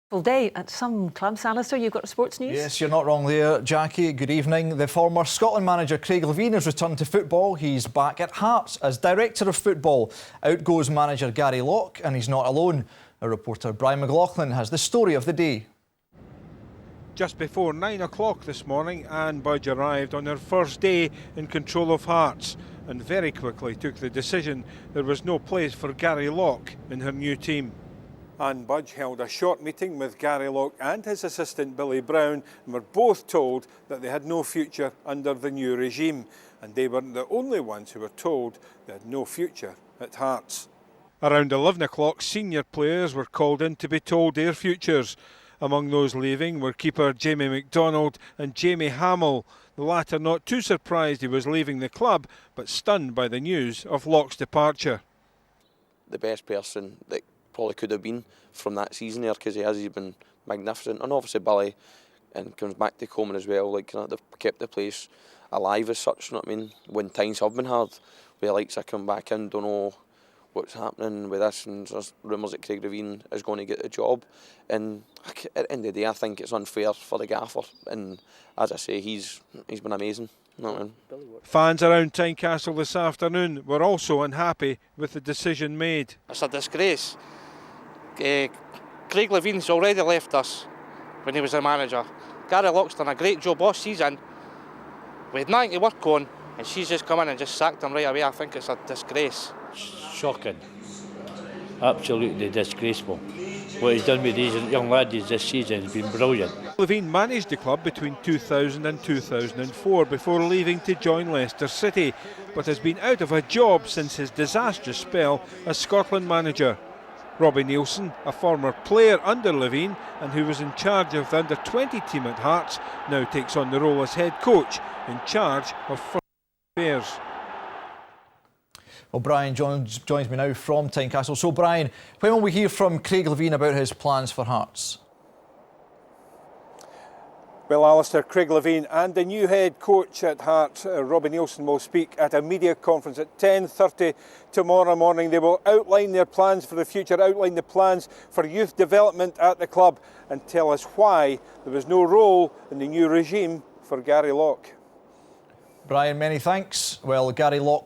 Full day at some clubs. Alistair, you've got sports news? Yes, you're not wrong there, Jackie. Good evening. The former Scotland manager Craig Levein has returned to football. He's back at Hearts as Director of Football. Out goes manager Gary Locke, and he's not alone. Our reporter Brian McLaughlin has the story of the day. Just before 9 o'clock this morning, Anne Budge arrived on her first day in control of Hearts and very quickly took the decision there was no place for Gary Locke in her new team. Anne Budge held a short meeting with Gary Locke and his assistant Billy Brown and were both told that they had no future under the new regime. And they weren't the only ones who were told they had no future at Hearts. Around 11 o'clock, senior players were called in to be told their futures. Among those leaving were keeper Jamie McDonald and Jamie Hamill, the latter not too surprised he was leaving the club, but stunned by the news of Locke's departure. The best person that probably could have been from that season there, because he's been magnificent, and obviously Billy and comes back to Coleman as well. Like, they've kept the place alive as such. You know what I mean? When times have been hard, where likes I come back in, don't know what's happening with this, and there's rumours that Craig Levein is going to get the job. And at the end of the day, I think it's unfair for the gaffer. And as I say, he's been amazing. You know what I mean? Fans around Tynecastle this afternoon were also unhappy with the decision made. It's a disgrace. Craig Levein's already left us when he was a manager. Gary Locke's done a great job all season. We had nothing to work on, and she's just come in and just sacked him right away. I think it's a disgrace. Shocking. Absolutely disgraceful. What he's done with these young laddies this season has been brilliant. Levein managed the club between 2000 and 2004 before leaving to join Leicester City, but has been out of a job since his disastrous spell as Scotland manager. Robbie Neilson, a former player under Levein and who was in charge of the under-20 team at Hearts, now takes on the role as head coach in charge of foreign affairs. Well, Brian joins me now from Tynecastle. So, Brian, when will we hear from Craig Levein about his plans for Hearts? Well, Alistair, Craig Levein and the new head coach at Hearts, Robbie Neilson, will speak at a media conference at 10:30 tomorrow morning. They will outline their plans for the future, outline the plans for youth development at the club, and tell us why there was no role in the new regime for Gary Locke. Brian, many thanks. Well, Gary Locke